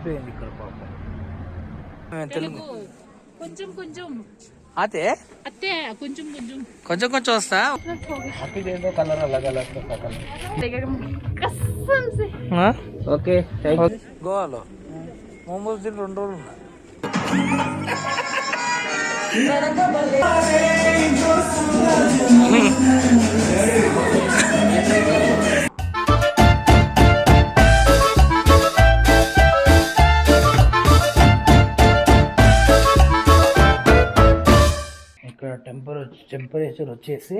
అయిపోయింది ఇక్కడ పాపం. తెలుగు కొంచెం కొంచెం అతే అత్తే కొంచెం కొంచెం కొంచెం కొంచెం వస్తా. ఏదో కలర్ अलग अलग ఓకే. గోవాలో మోమోస్ తిని 2 రోజులు ఉన్నా. ఇక్కడ టెంపరేచర్ వచ్చేసి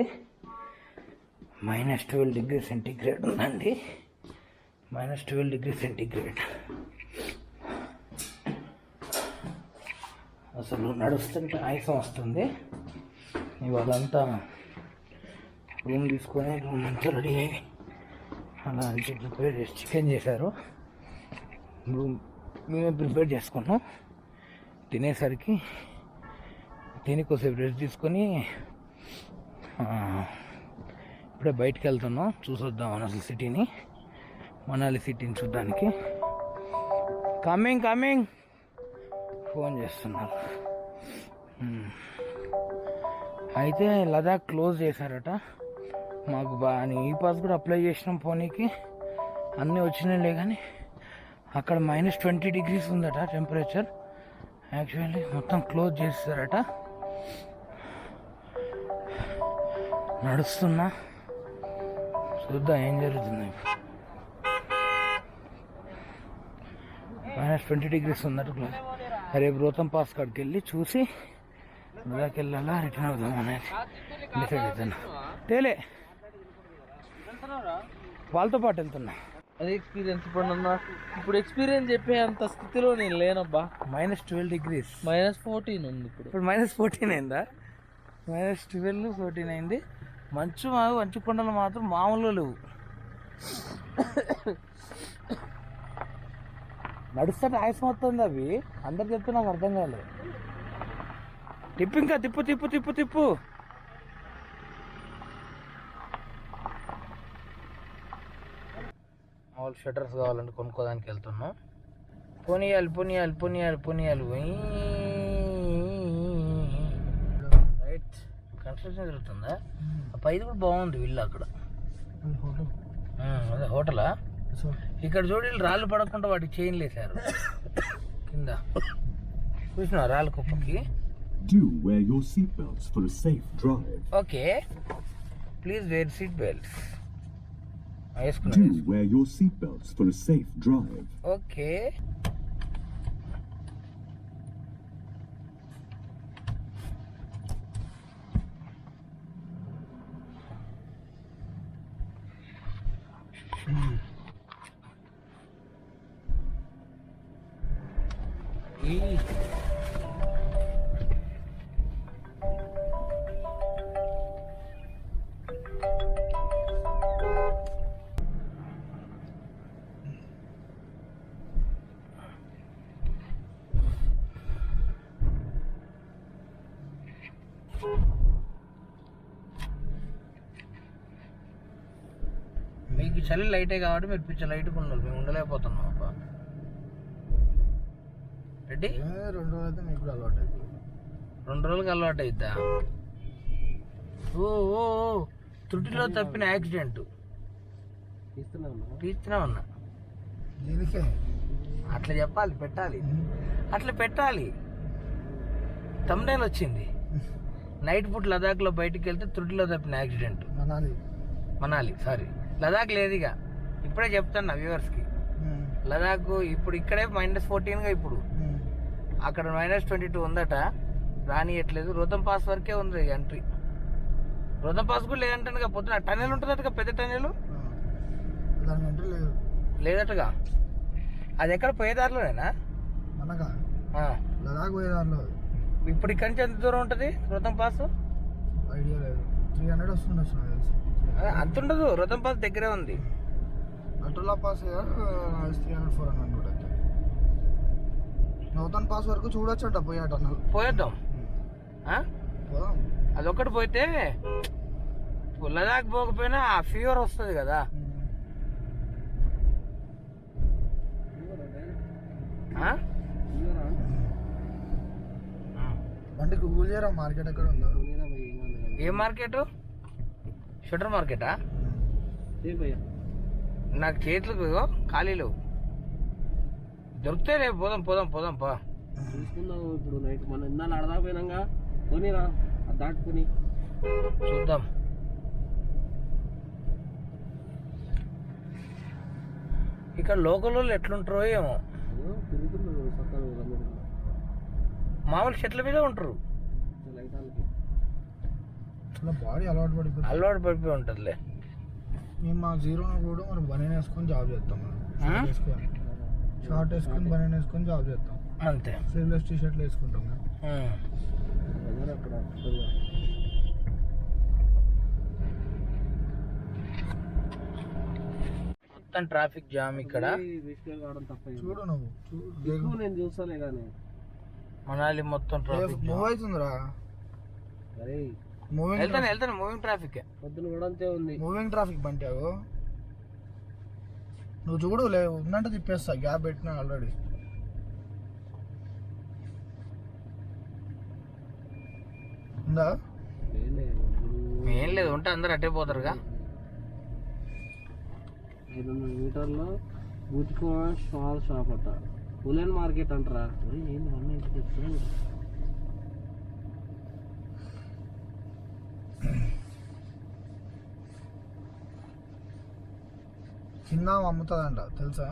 -12 డిగ్రీ సెంటీగ్రేడ్ ఉందండి. -12 డిగ్రీ సెంటీగ్రేడ్. అసలు నడుస్తుంటే ఆయాసం వస్తుంది. ఇవాళంతా రూమ్ తీసుకొని రూమ్ అంతా రెడీ అయ్యి అలా ప్రిపేర్ చేసి చికెన్ చేశారు. రూమ్ మేమే ప్రిపేర్ చేసుకున్నాం. తినేసరికి తిని కొద్దిసేపు రెస్ట్ తీసుకొని ఇప్పుడే బయటికి వెళ్తున్నాం. చూసొద్దాం అసలు సిటీని, మనాలి సిటీని చూడడానికి. కమింగ్ ఫోన్ చేస్తున్నారు. అయితే లదాఖ్ క్లోజ్ చేశారట. మాకు ఈ పాస్ కూడా అప్లై చేసినాం పోనీకి, అన్నీ వచ్చినాయిలే. కానీ అక్కడ -20 డిగ్రీస్ ఉందట టెంపరేచర్. యాక్చువల్లీ మొత్తం క్లోజ్ చేస్తారట. నడుస్తున్నా, చూద్దాం ఏం జరుగుతుంది. -20 డిగ్రీస్ ఉందట క్లోజ్. రేపు రోహతం పాస్ కాడికి వెళ్ళి చూసి లదాఖ్ వెళ్ళాలా రిటర్న్ అవుదాం అనేది డిసైడ్ అవుతున్నా. తేలే వాళ్ళతో పాటు వెళ్తున్నా. అదే ఎక్స్పీరియన్స్ ఇప్పుడు ఎక్స్పీరియన్స్ చెప్పే అంత స్థితిలో నేను లేనబ్బా. -12 డిగ్రీస్, -14 ఉంది ఇప్పుడు. -14 అయిందా? -12, 14 అయింది. మంచు కొండలు మాత్రం మామూలుగా లేవు. నడుస్తుంటే ఆయాసం వస్తుంది. అవి అందరు చెప్తే నాకు అర్థం కాలేదు. తిప్పు, ఇంకా తిప్పు తిప్పు తిప్పు తిప్పు. మామూలు షట్టర్స్ కావాలంటే కొనుక్కోదానికి వెళ్తున్నాం. పోనీయాలి. రైట్, కన్స్ట్రక్షన్ జరుగుతుందా? పైది కూడా బాగుంది విల్లు అక్కడ. అదే హోటలా? ఇక్కడ చూడు, రాళ్ళు పడకుండా వాటికి చైన్లు వేశారు కింద. చూసినా రాళ్ళ కుప్పకి. Okay, please wear seat belts. Okay. మీకు చలి లైటే కాబట్టి మీరు పిచ్చ లైట్గా ఉన్నారు. మేము ఉండలేకపోతున్నాం అబ్బా. రెడ్డి 2 రోజులు అయితే మీకు కూడా అలవాటు అవుతుంది. 2 రోజులకి అలవాటు అవుతా. ఓ త్రుటిలో తప్పిన యాక్సిడెంట్ తీస్తున్నా ఉన్నా. అట్లా చెప్పాలి, పెట్టాలి. తమ్నైల్ వచ్చింది. నైట్ పూట లదాఖ్లో బయటికి వెళ్తే త్రుటిలో తప్పిన యాక్సిడెంట్. మనాలి సారీ, లదాఖ్ లేదుగా. ఇప్పుడే చెప్తాను వ్యూవర్స్కి. లదాఖ్ ఇప్పుడు ఇక్కడే -14గా, ఇప్పుడు అక్కడ -22 ఉందట. రానియట్లేదు. రోహతం పాస్ వరకే ఉంది ఎంట్రీ. రోహతం పాస్ కూడా లేదంటే పొద్దున టనెల్ ఉంటుందట, పెద్ద టనెల్ లేదటగా. అది ఎక్కడ పోయేదారిలోనేనా? ఇప్పుడు ఇక్కడి నుంచి ఎంత దూరం ఉంటుంది రోహతం పాస్? ఐడియా లేదు. 300 వస్తుంది. అంత ఉండదు, రోహతం పాస్ దగ్గరే ఉంది. అటోలా పాస్ 300-400 కూడా. రోహతం పాస్ వరకు చూడొచ్చు అంట. పోయేద్దాం. అదొక్కటి పోతే లదాఖ్ పోకపోయినా ఆ ఫీవర్ వస్తుంది కదా. ఆ? బండి గూగుల్ చేయరా మార్కెట్ ఎక్కడ ఉందో. ఏ మార్కెట్? షట్టర్ మార్కెటా? నాకు చేతులకు ఖాళీలు దొరుకుతాయి. రేపు పోదాం పోదాం పోదాం పా. చూసుకుందాం ఇప్పుడు నైట్ మనం ఇందాలు అడదాపోయినాగా పోనీరా అది దాటుకుని చూద్దాం. ఇక్కడ లోకల్ వాళ్ళు ఎట్లుంటారో ఏమో. తిరుగుతున్నారు సక్కగా మామూలు చెట్ల మీద ఉంటారు. లైటాలకి అలా బాడీ అలవాటు పడిపోతుంది. అలవాటు పడిపోయి ఉంటుందిలే. మేము మా జీరో కూడా మనం బనీన్ వేసుకొని జాబ్ చేస్తాం. షార్ట్ వేసుకొని బనీన్ వేసుకొని జాబ్ చేస్తాం. అంతే. స్లీవ్లెస్ టీ షర్ట్లు వేసుకుంటాం. అక్కడ మొత్తం ట్రాఫిక్ జామ్ ఇక్కడ. కావడం తప్ప చూడు నువ్వు ఎక్కువ నేను చూస్తాలే కానీ మనాలి మొత్తం ట్రాఫిక్ మూవ్ అవుతుందిరా. అరే వెళ్తాను మూవింగ్ ట్రాఫిక్. పొద్దున కూడా అంతే ఉంది. మూవింగ్ ట్రాఫిక్ బండి అవు. నువ్వు చూడు ఉన్నట్టు తిప్పేస్తా. గ్యాప్ పెట్టినా ఆల్రెడీ. ఉందా? ఏం లేదు, ఉంటే అందరు అట్టే పోతారుగా. 500 మీటర్లో బుటికో స్మాల్ షాప్ అట. ఉలెన్ మార్కెట్ అంటారా? ఏంది అన్నీ కింద అమ్ముతుందంట తెలుసా?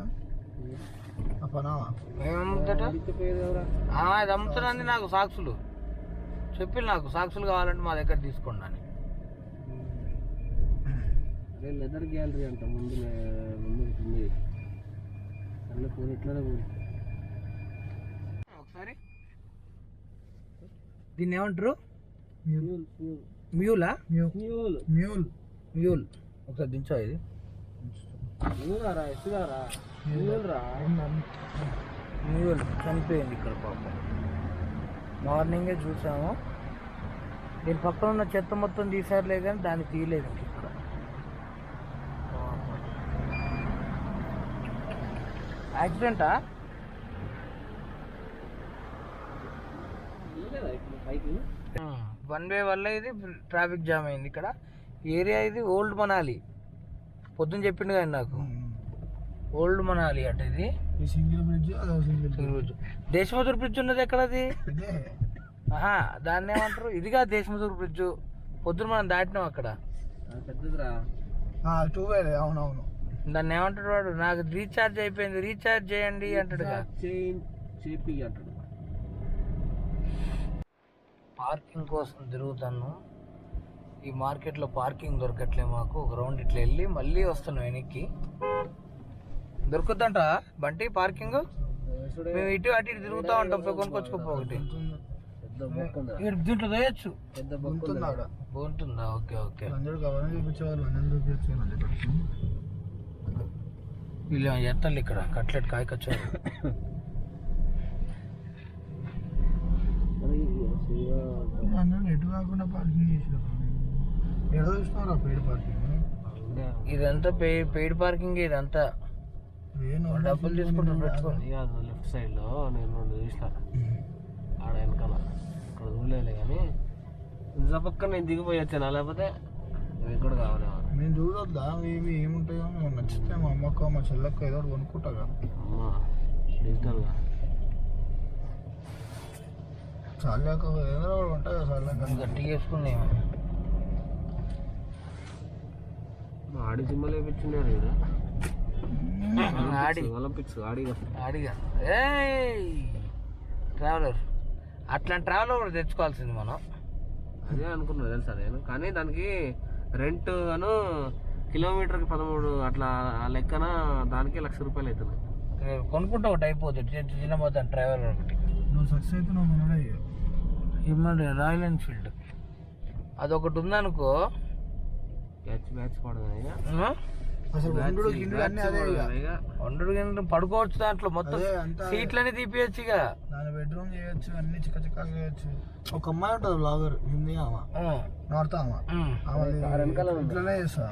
ఆ పనామా ఏమమ్ముతాట? అది అమ్ముతున్నది నాకు సాక్సులు చెప్పి, నాకు సాక్సులు కావాలంటే మా దగ్గర తీసుకోండి అని. అదే లెదర్ గ్యాలరీ అంట ముందు ఉంటుంది. అన్నీ పోనీ ఇట్లానే పోనీ. ఒకసారి దీన్ని ఏమంటారు? మ్యూల్. ఒకసారి దించో. ఇది మ్యూల్ చనిపోయింది ఇక్కడ పాపం. మార్నింగే చూసాము. దీని పక్కన ఉన్న చెత్త మొత్తం తీసారులే కానీ దాన్ని తీయలేదు ఇక్కడ. యాక్సిడెంటా? వన్ వే వల్ల ఇది ట్రాఫిక్ జామ్ అయింది ఇక్కడ. ఏరియా ఇది ఓల్డ్ మనాలి. పొద్దున్న చెప్పిండు కానీ నాకు ఓల్డ్ మనాలి అట ఇది. Single bridge. దేశమధుర్ బ్రిడ్జ్ ఉన్నది ఎక్కడ? అది దాన్ని ఏమంటారు? ఇదిగా దేశమధుర్ బ్రిడ్జ్. పొద్దున మనం దాటినాం అక్కడ. పెద్దదిరా. అవునవును. దాన్ని ఏమంటాడు వాడు? నాకు రీఛార్జ్ అయిపోయింది, రీఛార్జ్ చేయండి అంటాడు. పార్కింగ్ కోసం తిరుగుతాను. ఈ మార్కెట్లో పార్కింగ్ దొరకట్లే మాకు. ఒక రౌండ్ ఇట్లా వెళ్ళి మళ్ళీ వస్తున్నాం వెనక్కి. దొరుకుద్దంట బంటి పార్కింగ్? మేము ఇటు అటు ఇటు తిరుగుతూ ఉంటాం. కొనుక్కొచ్చుకోపో ఒకటి. దీంట్లో వేయచ్చు. బాగుంటుందా? Okay okay. వీళ్ళు ఎత్తాలి ఇక్కడ కట్లెట్ కాయకొచ్చారు. ఎటు కాకుండా పార్కింగ్ చేసినారు. ఎక్కడ చూసినారా పెయిడ్ పార్కింగ్? ఇదంతా పెయిడ్ పార్కింగ్. ఇదంతా డబ్బులు తీసుకుంటారు పెట్టుకోండి. లెఫ్ట్ సైడ్ లో నేను చూసిన ఆడ వెనకాల ఇక్కడ చూడలే కానీ నిజ పక్క నేను దిగిపోయి వచ్చాను. లేకపోతే ఇవి కూడా కావాలి. నేను చూడొద్దా ఇవి ఏముంటాయో? నచ్చితే మా అమ్మకు మా చెల్లెక్క ఏదో ఒకటి కొనుక్కుంటాగా. డిజిటల్గా చాలా ఏదో ఒకటి ఉంటాయి కదా. చాలా గట్టిగా వేసుకున్నాయి. ఆడి సినిమాలు వేయించున్నారు కదా. ఒలింపిక్స్ ఆడిగా ట్రావెలర్. అట్లాంటి ట్రావెలర్ కూడా తెచ్చుకోవాల్సింది మనం. అదే అనుకున్నా తెలుసా నేను. కానీ దానికి రెంట్ అను కిలోమీటర్కి 13 అట్లా లెక్కన దానికి ₹1,00,000 అవుతుంది. కొనుక్కుంటే ఒకటి అయిపోతుంది. చిన్న పోతాను ట్రావెలర్ ఒకటి. నువ్వు సక్సెస్ అయితే నువ్వు ఇమ్మండి రాయల్ ఎన్ఫీల్డ్ అదొకటి ఉందనుకో. బ్యాచ్ పడదు అసలు వండుడు గిన్నె పడుకోవచ్చు. దాంట్లో మొత్తం సీట్లన్నీ తీపియచ్చు. ఇక దాని బెడ్రూమ్ చేయొచ్చు. అన్ని చిక్క చిక్క చేయొచ్చు. ఒక అమ్మాయి ఉంటుంది బ్లాగర్, హిందీ ఆమె, నార్త్ ఆమె. ఇట్లనే చేస్తా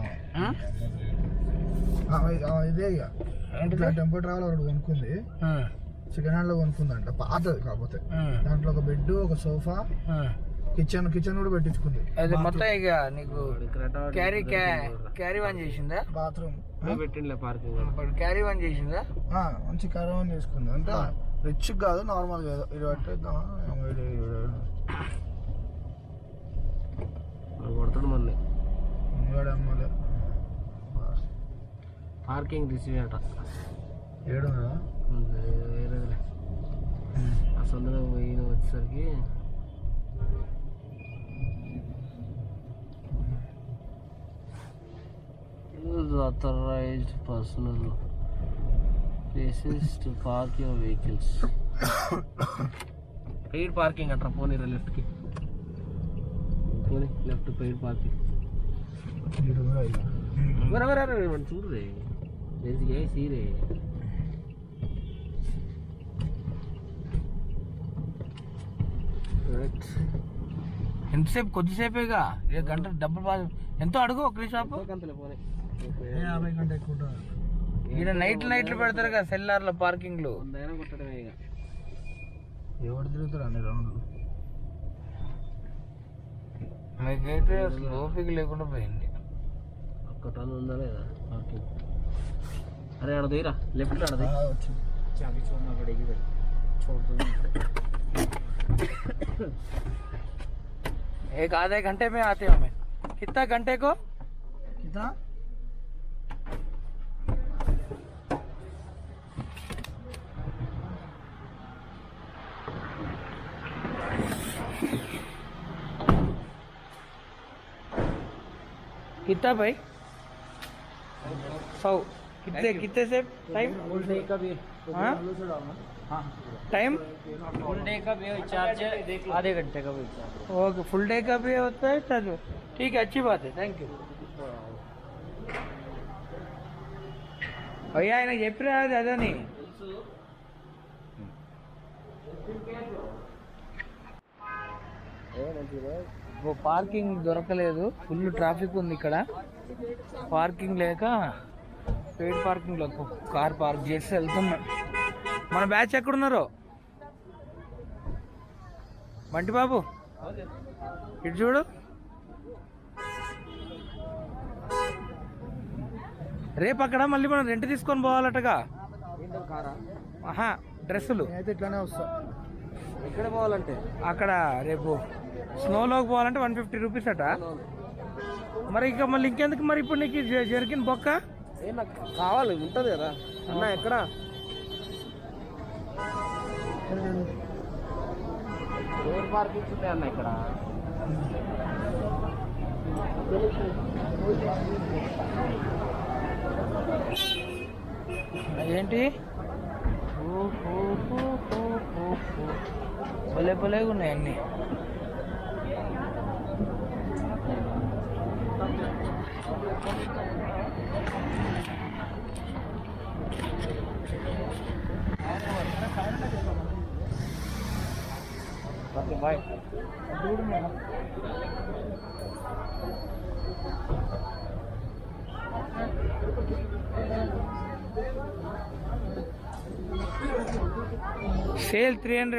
ఇదే. ఇక టెంపో ట్రావెల్ ఒకటి కొనుక్కుంది. సెకండ్ హ్యాండ్ లో కొనుక్కుందంట, పాతది కాకపోతే. దాంట్లో ఒక బెడ్, ఒక సోఫా, కిచెన్ కూడా పెట్టించుకుంది. అది మొత్తం ఇక నీకు క్యారీ వన్ చేసిందా? బాత్రూమ్ పెట్టిండే పార్కింగ్ క్యారీ వన్ చేసిందా? మంచి కరవని చేసుకుంది. అంటే రిచ్ కాదు, నార్మల్ గా ఇది పట్టేద్దామా కొడతాడు మళ్ళీ. అమ్మలే పార్కింగ్ రిసీవ్ అట 700. వేరేదిలే. అసలు పోయిన వచ్చేసరికి authorized personal places to park your vehicles. Paid parking అంటారా? పోనీ లెఫ్ట్కి పోనీ, లెఫ్ట్ పెయిడ్ పార్కింగ్. చూడరే సీరే ఎంతసేపు? కొద్దిసేపేగా, ఏ గంట డబ్బులు ఎంతో అడుగు ఒక షాప్. అంతలే పోనీ. 50 కంటే ఎక్కువ ఉంటుంది. ఈయన నైట్లు పెడతారు కదా సెల్లార్ల పార్కింగ్లు. అందైనా కొట్టడమే ఇక. ఎవరు తిరుగుతారు అన్ని రౌండ్లు? నాకైతే అసలు ఓపిక లేకుండా పోయింది. ఒక్క టన్ ఉందా లేదా పార్కింగ్? అరే ఆడ దిగిరా, లెఫ్ట్ ఆడ దిగి. వచ్చింది. एक आधे घंटे में आते हो मैं। कितना घंटे को? कितना? कितना भाई? 100। कितने से टाइम? फुल डे का भी। हाँ टाइम? फुल डे का भी चार्ज, आधे घंटे का भी चार्ज। ओके, फुल डे का भी होता है चार्ज। ठीक है, अच्छी बात है, थैंक यू भैया। ఆయన చెప్పిరా అదని. పార్కింగ్ దొరకలేదు, ఫుల్ ట్రాఫిక్ ఉంది ఇక్కడ. పార్కింగ్ లేక పెయిడ్ పార్కింగ్ లో కార్ పార్క్ చేసి వెళ్తున్నాం. మన బ్యాచ్ ఎక్కడున్నారో? బంటి బాబు ఇటు చూడు. రేపు అక్కడ మళ్ళీ మనం రెంట్ తీసుకొని పోవాలటగా. ఆహా, డ్రెస్సులు అయితే ఇట్లానే వస్తా. ఎక్కడ పోవాలంటే అక్కడ రేపు స్నోలోకి పోవాలంటే 150 రూపీస్ అట. మరి ఇక మళ్ళీ ఇంకెందుకు మరి ఇప్పుడు నీకు జరిగిన బొక్క? నాకు కావాలి, ఉంటుంది కదా అన్న. ఎక్కడ పార్కింగ్స్ ఉంటాయి అన్న ఇక్కడ? ఏంటి భలే భలేగా ఉన్నాయి అన్నీ. బాయ్. सेल 300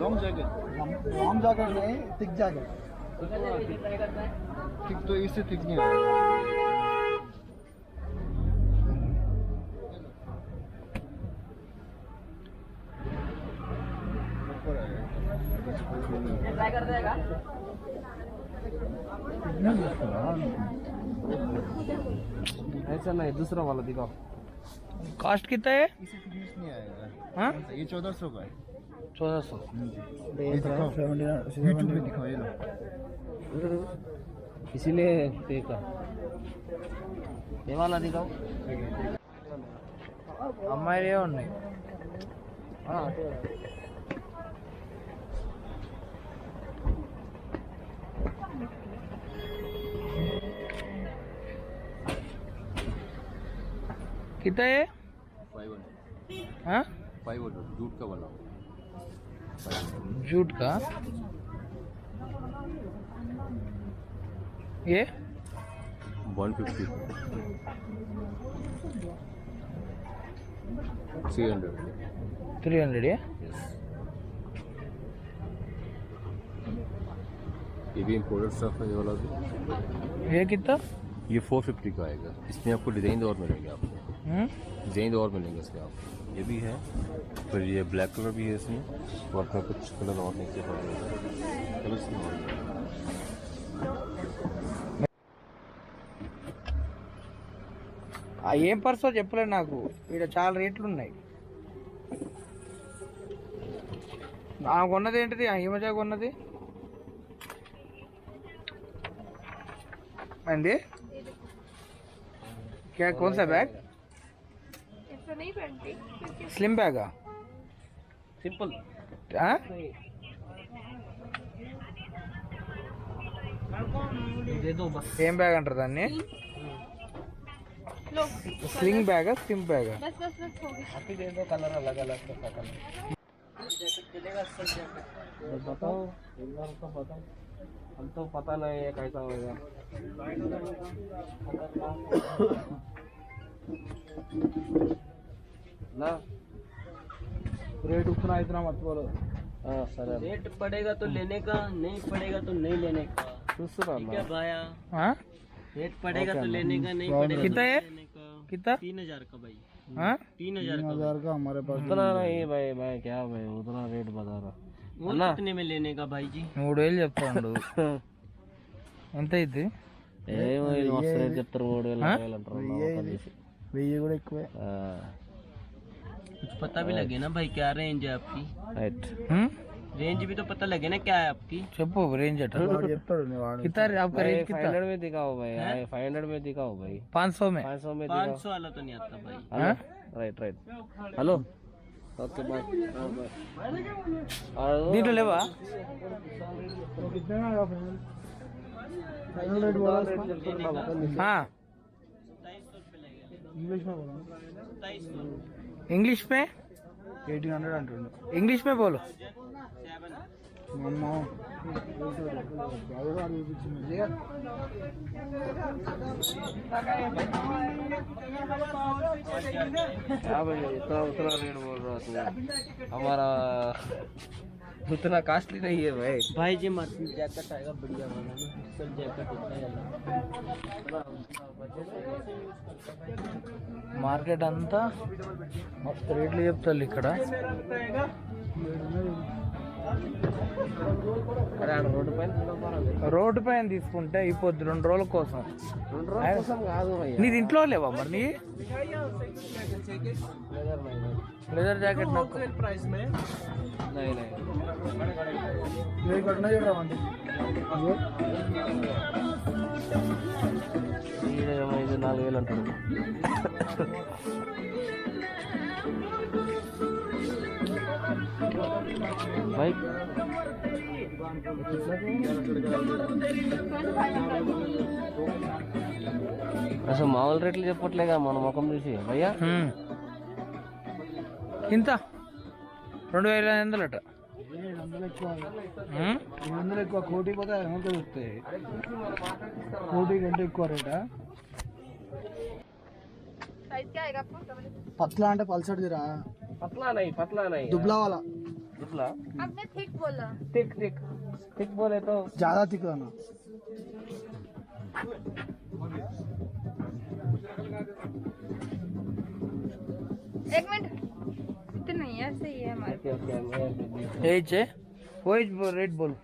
लॉन्ग जैकेट नहीं, थिक जैकेट। थिक तो इससे थिक नहीं है। ट्राई कर देगा। ऐसा नहीं, दूसरा वाला दिखाओ। कॉस्ट कितना है? इसे फिटनेस नहीं आएगा। हाँ, ये 1400 का है। 1400। यूट्यूब पे दिखाओ, ये लो। इसीलिए देखा। ये वाला दिखाओ। అమ్మాయిలే ఉన్నాయి. कितना है? 500। हाँ, 500 जूट का बना। जूट का ये 150. 300. 300 या? Yes. ये भी इम्पोर्टेड स्टफ है ये वाला भी। ये कितना? ये 450 का आएगा। इसमें आपको डिज़ाइन और मिलेंगे आपको। डिज़ाइन और मिलेंगे इसमें आपको। ये भी है, फिर ये ब्लैक कलर भी है इसमें, और अपना कुछ कलर और नीचे पड़ेगा। कलर इसमें और मिलेगा। ఏం పర్సో చెప్పలే నాకు, ఇక్కడ చాలా రేట్లు ఉన్నాయి. ఆమె కొన్నది ఏంటిది? ఆ హిమజా కొన్నది అండి. क्या कौन सा bag? Slim bag simple they दो बस. ఏం బ్యాగ్ అంటారు దాన్ని? स्लिंग बैग है, स्लिम बैग है. अभी दे दो, कलर अलग अलग का कलर. बताओ एक बार तो बताओ, हम तो पता नहीं है कैसा होगा. ना रेट उतना इतना मत बोलो. हाँ सर, रेट पड़ेगा तो लेने का, नहीं पड़ेगा तो नहीं लेने का. दूसरा ठीक है भाया, हाँ रेट पड़ेगा तो लेने का, नहीं पड़ेगा कितना तो है? लेने का. कितना? 3000 का भाई, हाँ 3000 का. 3000 का हमारे पास उतना नहीं भाई, मैं क्या भाई उतना रेट बता रहा. वो कितने में लेने का भाई जी? 3000 చెప్తాడు. ఎంత ఇది? ఏమో ఇది మస్తు రేట్ చెప్తారు, 3000 అంటారు. 1000 కూడా ఎక్కువే. कुछ पता भी लगे ना भाई, क्या रेंज है आपकी? రైట్. रेंज भी तो पता लगे ना क्या है आपकी. చెప్పు రేంజ్ అట. వాడు చెప్తాడు నీ వాడు. कितना आपका रेंज कितना? 500 में दिखाओ भाई, 500 में दिखाओ भाई. 500 में. 500 में दिखाओ. 500 वाला तो नहीं आता भाई. हाँ? Right right. Hello okay bye. దీంట్లో లేవా? कितने में आएगा फाइनल? फाइनल रेट बोला हाँ 2700 रुपये लगेगा. इंग्लिश में बोला. 2700. इंग्लिश में. 1800 అంటుండు. इंग्लिश में बोलो. 7. అమ్మ బాగా చూపించింది. क्या भाई इतना उतना रेट बोल रहा तू, हमारा उतना कॉस्टली नहीं है भाई. भाई जी मत जैकेट आएगा बढ़िया वाला ना, सर जैकेट इतना మార్కెట్ అంతా మస్తు రేట్లు చెప్తారు ఇక్కడ. అరే ఆడ రోడ్డు పైన రోడ్డు పైన తీసుకుంటే అయిపోద్ది 2 రోజుల కోసం. 2 రోజుల కోసం కాదు భయ్యా. నీది ఇంట్లో లేవా మరి? నీ లెదర్ జాకెట్ నాకు प्राइस में. नहीं नहीं ये करना ही रहा ఈడేమో ఇది 4000 అంటాడు. भाई అసలు మామూలు రేట్లు చెప్పట్లేగా మన ముఖం చూసి భయ్యా. ఇంత 2500 అట. 700 ఎక్కువ. 700 ఎక్కువ. కోటి పోతే 500 వస్తాయి. కోటి కంటే ఎక్కువ రేటా? పత్లా అంటే పల్సడిదిరా. పతలా नहीं दुबला वाला. दुबला आपने थिक बोला. थिक बोले तो ज्यादा थिक रहना. एक मिनट, इतना नहीं है, सही है हमारे. ఏజ్ ఓజ్ రేట్ బోలో,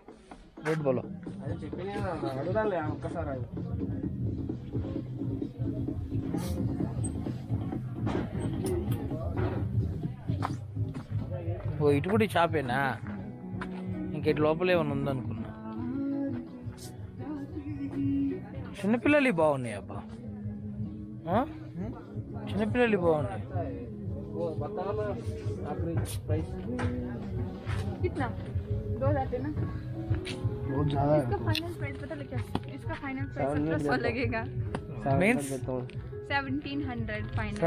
రేట్ బోలో. అది చెప్పినా అడుగుదాలే ఒక్కసారి. ఓ ఇటు కూడా షాపేనా? ఇంకెటు లోపల ఏమైనా ఉందనుకున్నా. చిన్నపిల్లలు బాగున్నాయి అబ్బా. చిన్నపిల్లలు బాగున్నాయి. कितना? 2000 देना. बहुत ज्यादा है. इसका फाइनल प्राइस पता लगे? इसका फाइनल प्राइस 1700 लगेगा. Means 1700 final.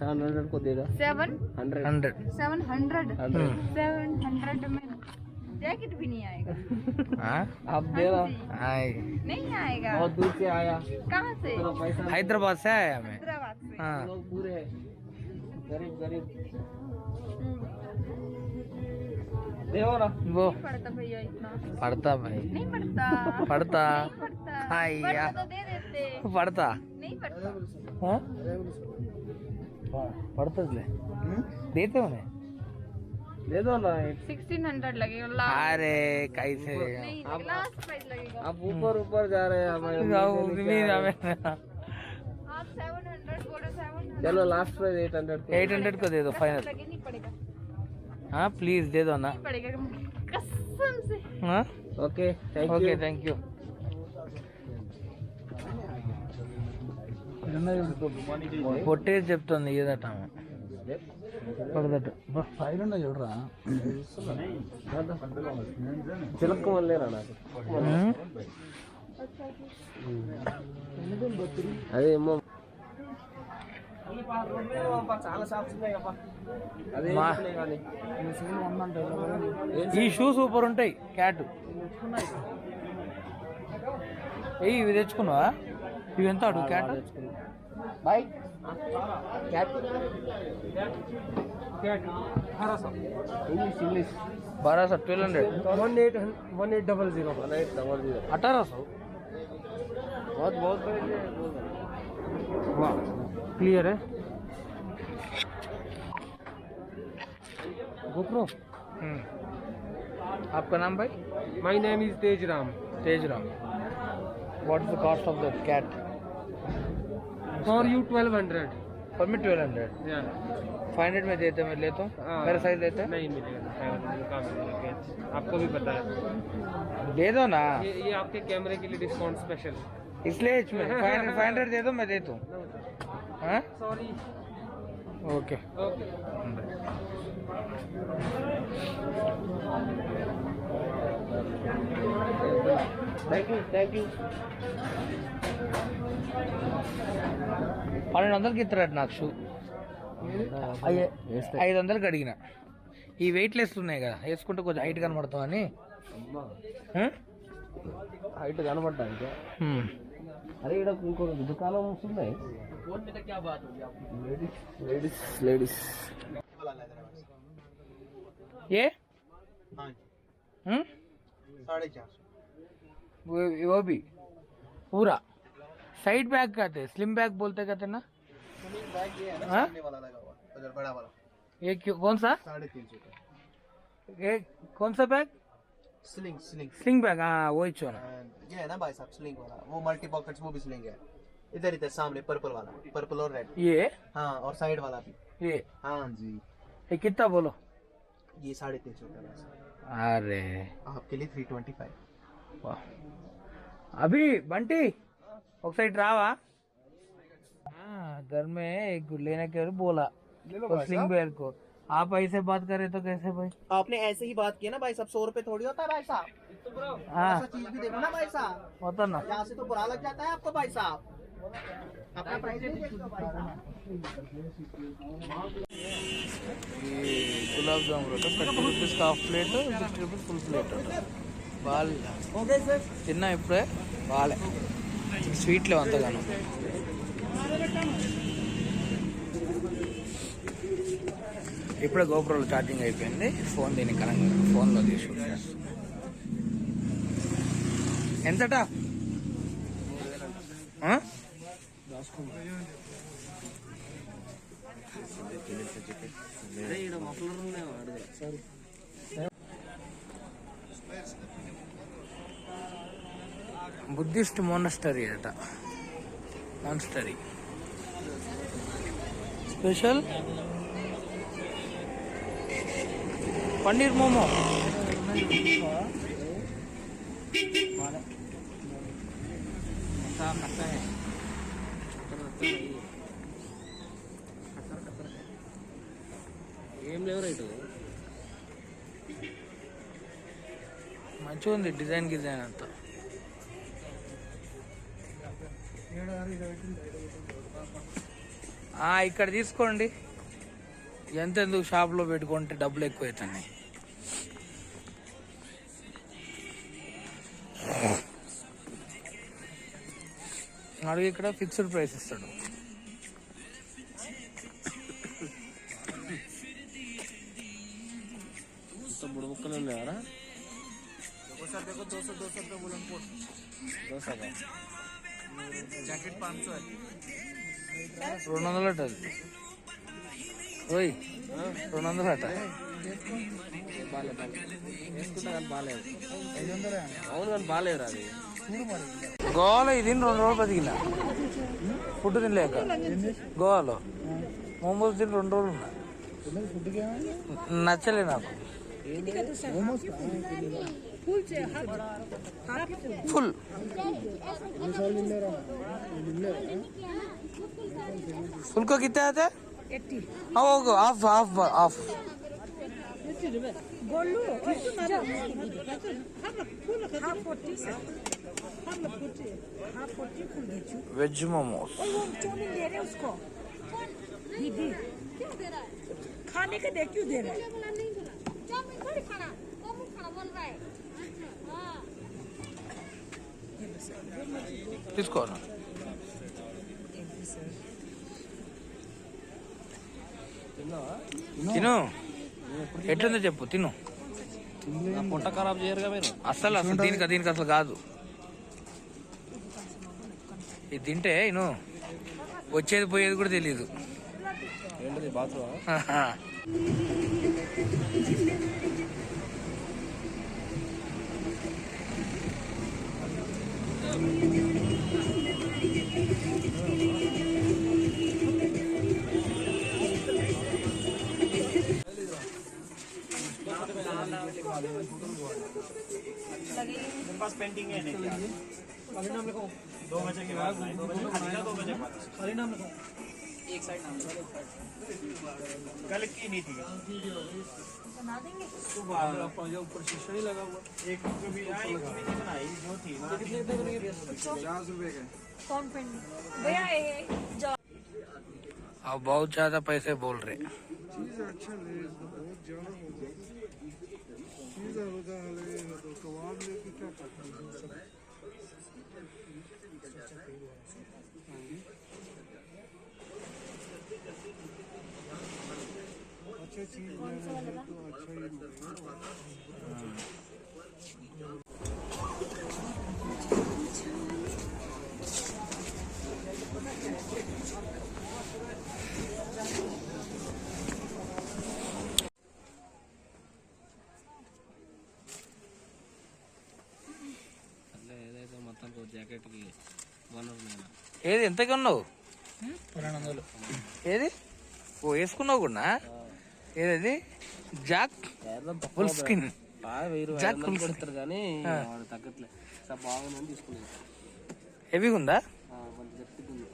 1700 को देगा 700 100 100 700 700 में जैकेट भी नहीं आएगा। हाँ? आप दे रहा हाँ जी, हाय, नहीं आएगा। बहुत दूर से आया, कहाँ से? तो पैसा हैदराबाद से आया मैं। हैदराबाद से। हाँ लोग पूरे गरीब गरीब देखो ना। वो नहीं पड़ता भैया इतना, पढ़ता भाई, नहीं पड़ता, पढ़ता नहीं पड़ता। हाय पड़ता यार। तो दे देते, पढ़ता नहीं पड़ता। हाँ? पढ़ता ले देते उन्हें। दे दो ना। 1600 लगेगा लास्ट। अरे कैसे नहीं लास्ट प्राइस लगेगा। आप ऊपर ऊपर जा रहे हैं हमें। आप 700 बोलो 700। चलो लास्ट प्राइस 800 को। 800 को दे दो फाइनल। लगे नहीं पड़ेगा, हाँ प्लीज दे दो ना। नहीं पड़ेगा कसम से। हाँ okay thank okay you. Thank you. పొట్టేది చెప్తుంది ఏదట పడదట ఫైర్ ఉండ చూడరా. చిలక వల్లేరా నాకు. అదేమో చాలా షాప్స్ ఉన్నాయి అబ్బా. అదే కానీ ఈ షూ సూపర్ ఉంటాయి. క్యాట్ ఇవి తెచ్చుకున్నావా? ఇవి ఎంత అడుగు క్యాట్? బాయ్ క్యాట్ ఇంగ్లీష్ ఇంగ్లీష్ 1200 1200 1800 1800. बहुत बहुत वाह क्लियर है. GoPro. आपका नाम भाई? My name is Tej Ram. Tej Ram. What is the cost of that cat? For you 1200. For me 1200. Yeah. 500 में देते मैं लेता हूँ. हाँ. मेरा साइज लेते हैं. नहीं मिलेगा, कहाँ मिलेगा? आपको भी पता है दे दो ना. ये आपके कैमरे के लिए डिस्काउंट स्पेशल. इसलिए इसमें 500 दे दो मैं देता हूँ. हाँ sorry. Okay. Okay thank you. 1200కి ఇస్తారట నాకు షూ. 500కి అడిగిన. ఈ వెయిట్ లెస్ ఉన్నాయి కదా, వేసుకుంటే కొంచెం హైట్ కనబడతాం అని. హైట్ కనబడ్డానికి. అరే ఇక్కడ ఇంకో దుకాణం ఉన్నాయి. లేడీస్ ये 450. वो भी पूरा साइड बैग कहते हैं, स्लिम बैग बोलते कहते हैं ना. बैग ये है ना, हाँ? सामने वाला लगा हुआ उधर बड़ा वाला ये कौन सा? 350 का ये कौन सा bag? Sling sling. Sling bag. हाँ वही चोना. ये है ना भाई साहब स्लिंग वाला, वो मल्टी पॉकेट्स वो भी स्लिंग है. इधर इधर सामने पर्पल वाला, पर्पल और रेड. ये हाँ और साइड वाला भी. ये हाँ जी. ये कितना बोलो? ये 350 का है. अरे आपके लिए 325. वाह. अभी बंटी एक साइड रावा. हाँ घर में एक लेने के बोला तो स्लिंग बैग को. आप ऐसे बात करे तो कैसे भाई? आपने ऐसे ही बात की ना भाई साहब. 100 रुपए थोड़ी होता है भाई साहब. हाँ ऐसा चीज भी देखो ना भाई साहब. होता ना. यहाँ से तो बुरा लग जाता है आपको भाई साहब. अपना प्राइस नहीं देखते भाई साहब. गुलाब जामुन रोट 30 rupees half plate, 60 rupees full plate. బాగా తిన్నా ఇప్పుడే. బాగాలే స్వీట్లు అంతగాను. ఇప్పుడే గోప్రోలో ఛార్జింగ్ అయిపోయింది. ఫోన్ దీనికి కనెక్ట్ ఫోన్లో తీసి ఎంతటా? బుద్ధిస్ట్ మోనస్టరీ అట. Monastery special paneer momo. ఏం లేవు రైట్. మంచిగా ఉంది డిజైన్ గిజైన్ అంతా. ఇక్కడ తీసుకోండి. ఎంతెందుకు షాప్లో పెట్టుకుంటే డబ్బులు ఎక్కువ అవుతున్నాయి. అడిగి ఇక్కడ ఫిక్స్డ్ ప్రైస్ ఇస్తాడు. ఇంత మూడు ముక్కలు ఉన్నాయా? जैकेट 500 है. 200 అట అది. ఓయ్ 200 అట. బాగాలేదు వేసుకుంటా కానీ బాగాలేదు. అవును కానీ బాగాలేదు అది. గోవాలో ఇది 2 రోజులు బతికినా ఫుడ్ తినలేక. గోవాలో మోమోస్ తిని 2 రోజులు ఉన్నా. నచ్చలే నాకు. फुल फुल को कितना आता है? 80. हाँ वो half half half. Veg momos खाने का देख क्यों दे रहा है? తీసుకోను. తిను ఎట్లుందో చెప్పు. తిను. పొట్ట ఖరాబ్ చేయరుగా మీరు. అసలు దీనికి అసలు కాదు. ఇది తింటే ఇను వచ్చేది పోయేది కూడా తెలియదు. ఏంటది బాత్రూమ్? पास पेंटिंग है नहीं क्या? नाम लिखो 2 बजे के बाद 2 बजे खाली 2 बजे बाद खाली नाम लिखो. एक साइड नाम लिखो. कल की नहीं थी बना देंगे सुबह ऊपर शीशा ही लगा हुआ. एक जो भी आई बनाई जो थी ना. कितने रुपए के? 50 रुपए के. कौन पेन भैया ये अब बहुत ज्यादा पैसे बोल रहे. चीज अच्छा ले बहुत ज्यादा हो गया. चीज होगा ले तो कबाब लेके क्या करते हैं. अच्छा चीज लेना है तो अच्छा ही मिलेगा. అట్లా ఏదైతే మొత్తానికి ఒక జాకెట్కి 100. ఏది ఎంతగా ఉన్నావు? 200. ఏది ఓ వేసుకున్నావు కూడా. ఏది జాక్ ఫుల్ స్కిన్. బాగా 1000 కొడతారు కానీ వాడు తగ్గట్లే. సార్ బాగుందని తీసుకున్నాను. హెవీగా ఉందా? కొంచెం గట్టిగా ఉంది,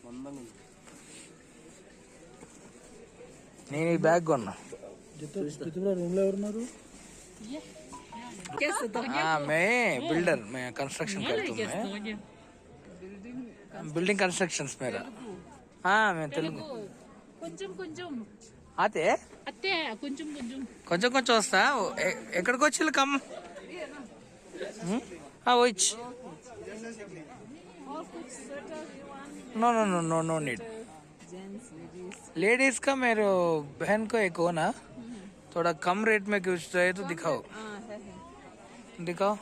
మందంగా ఉంది. నేను ఈ బ్యాగ్ కొన్నా. रूम లో ఎవరున్నారు? मैं बिल्डर, मैं कंस्ट्रक्शन करता हूँ. मैं बिल्डिंग कंस्ट्रक्शंस मेरा. हाँ मैं तेलुगु కొంచెం కొంచెం ఆతే అత్తే కొంచెం కొంచెం కొంచెం కొంచెం వస్తా. ఎక్కడికి వచ్చి కమ్ వచ్చి no no no no no need. Ladies का मेरे बहन को एक हो ना, थोड़ा कम रेट में कुछ चाहिए तो दिखाओ. दिखाओ.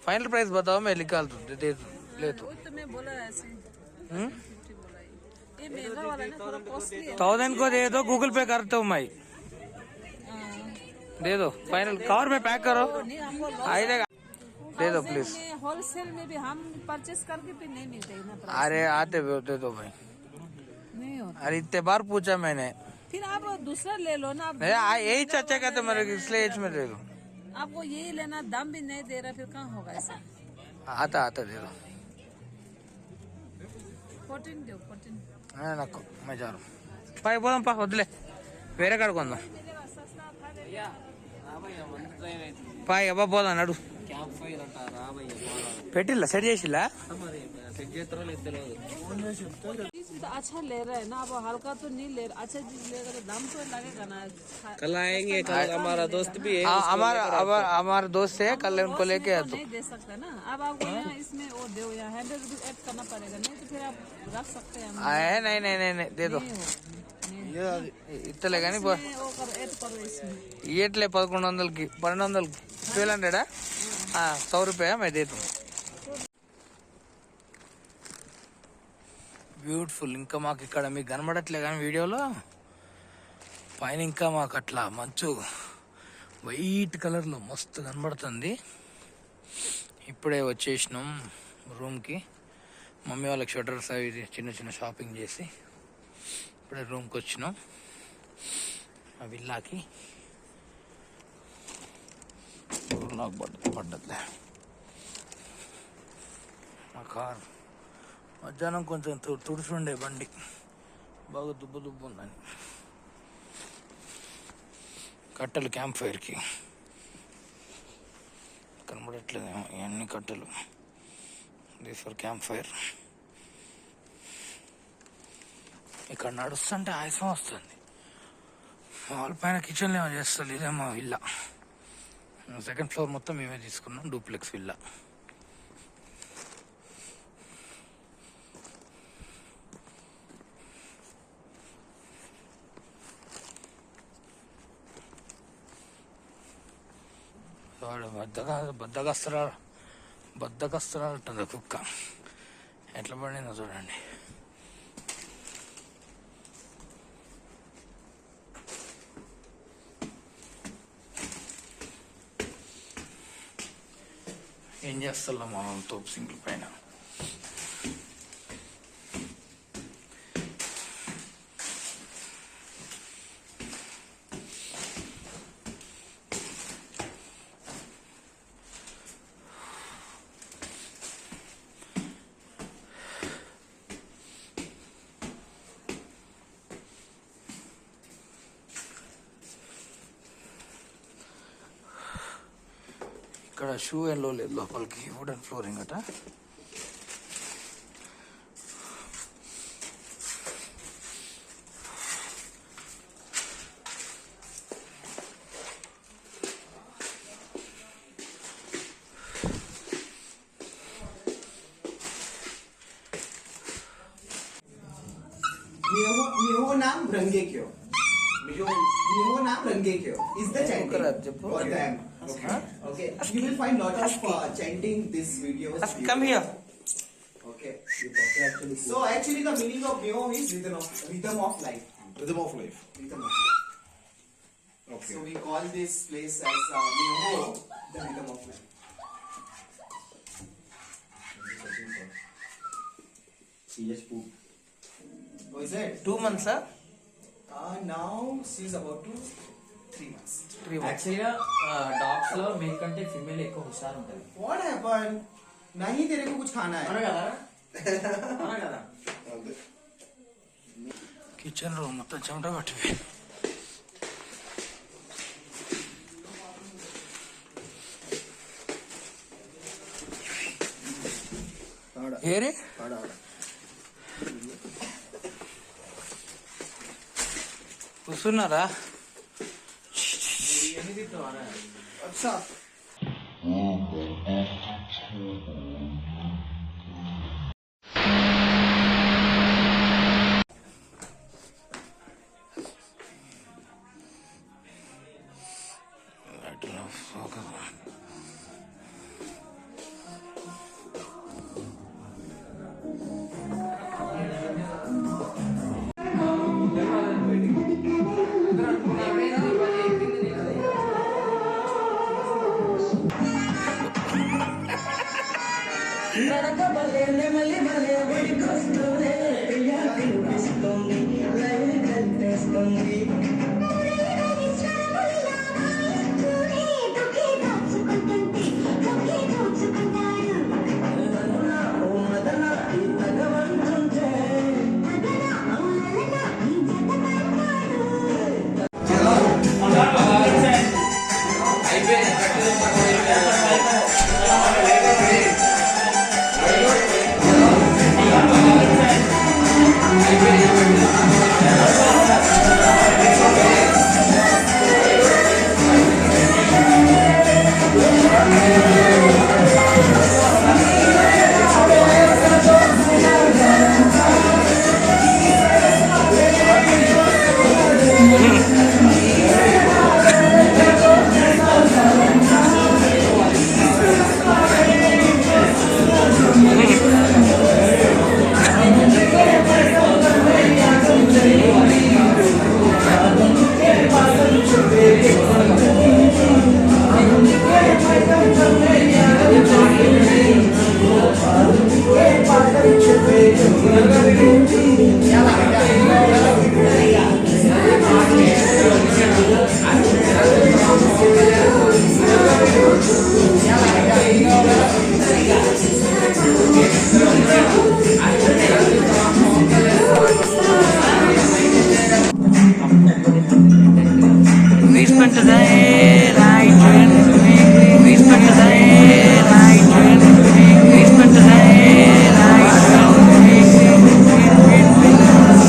फाइनल प्राइस बताओ, मैं निकाल दूँ दे ले तो. तो मैं बोला ऐसे 50 बोला ये महंगा वाला ना थोड़ा कॉस्टली है. 1000 को दे दो, गूगल पे करता हूँ मैं. दे दो फाइनल. कवर में पैक करो. नहीं हमको आएगा दे दो प्लीज. होलसेल में भी हम परचेस करके भी नहीं मिलते ना प्राइस. अरे आते दे दो भाई. नहीं होता. अरे इतने बार पूछा मैंने. फिर आप दूसरा ले लो ना. आप यही चाचा कहते मेरे इसलिए इसमें दे दो. आपको यही लेना, दाम भी नहीं दे रहा, फिर कहाँ होगा ऐसा. आता आता दे दो. 14 दो 14. నాకు मैं जा रहा हूँ. पाई పోదాం పా, వదిలే వేరే కాడికి కొందాం. పాయ్ అబ్బా పోదాం నడు. క్యాంప్ ఫైర్ అంట రాబయ్య పెట్టిల్లా సెట్ చేసిల్లా? మరి చెక్ చేస్తారో లేదు తెలియదు. चीज भी तो अच्छा ले रहे हैं ना, अब हल्का तो नहीं ले रहे, अच्छा चीज लेगा तो दाम तो लगेगा ना। कल आएंगे, कल हमारा दोस्त भी है. हाँ, हमारा दोस्त है, कल उनको लेके आ तो नहीं दे सकते ना, अब आपको यहाँ इसमें वो दो या 100 रुपीज ऐड करना पड़ेगा, नहीं तो फिर आप रख सकते हैं। नहीं नहीं नहीं नहीं दे दो इतने కానీ वो कर ऐड करो इसमें। ఇయట్లే 1100కి 1200 1200 100 रुपया मैं दे दूँ. బ్యూటిఫుల్. ఇంకా మాకు ఇక్కడ మీకు కనబడట్లే కానీ వీడియోలో పైన ఇంకా మాకు అట్లా మంచు వైట్ కలర్లో మస్తు కనబడుతుంది. ఇప్పుడే వచ్చేసినాం రూమ్కి. మమ్మీ వాళ్ళకి షటర్స్ అవి చిన్న చిన్న షాపింగ్ చేసి ఇప్పుడే రూమ్కి వచ్చినాం. ఆ విల్లాకి నాకు పడ్డట్లే మా కార్. మధ్యాహ్నం కొంచెం తుడుచుండే బండి, బాగా దుబ్బు దుబ్బు ఉందని. కట్టెలు క్యాంప్ ఫైర్కి కనబడట్లేదేమో ఇవన్నీ కట్టెలు. This for camp fire. ఇక్కడ నడుస్తుంటే ఆయాసం వస్తుంది. వాళ్ళ పైన కిచెన్లో ఏమో చేస్తారు. ఇదేమో విల్లా, సెకండ్ ఫ్లోర్ మొత్తం మేమే తీసుకున్నాం, డూప్లెక్స్ విల్లా. వాడు బద్దకస్తురా ఉంటుంది కుక్క. ఎట్లా పడిందో చూడండి. ఏం చేస్తాం మనం తోపు సింకుల పైన. ఇక్కడ షూ ఎల్లో లేదు లోపలికి, వుడెన్ ఫ్లోరింగ్ అట. मेहो नाम रंगे क्यों? मेहो नाम रंगे क्यों? Is the chanting for them? Okay. You will find lot of chanting this videos. Come here. Okay. So actually the meaning of meho is rhythm of life. Rhythm of life. Rhythm of life. Okay. So we call this place as meho, the rhythm of life. She just pooped. Oh, is it? 2 months. Now she's about to 3 months. యాక్చువల్గా dogs లో male కంటే female ఎక్కువ హుషారు ఉంటుంది. What happened? नहीं तेरे को कुछ खाना है. కదా కిచెన్ రూమ్ మొత్తం చెమట పట్టిపోయి. ఏరే కూర్చున్నారా? अच्छा. We spent the day right when we spent the day right when we spent the day right when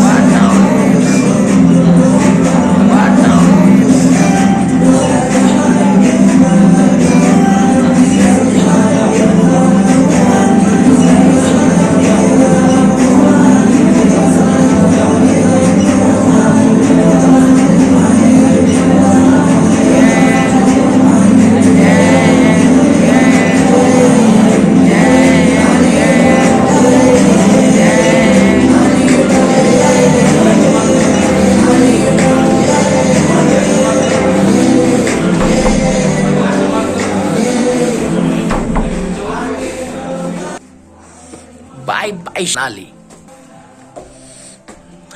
what now? What now? Bye bye Manali.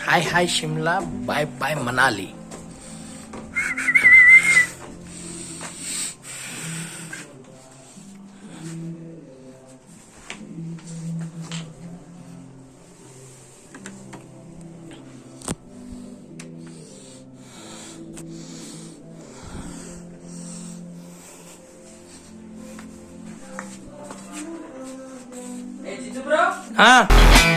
Hi Shimla. Bye bye Manali. Hey, Chichu bro. हाँ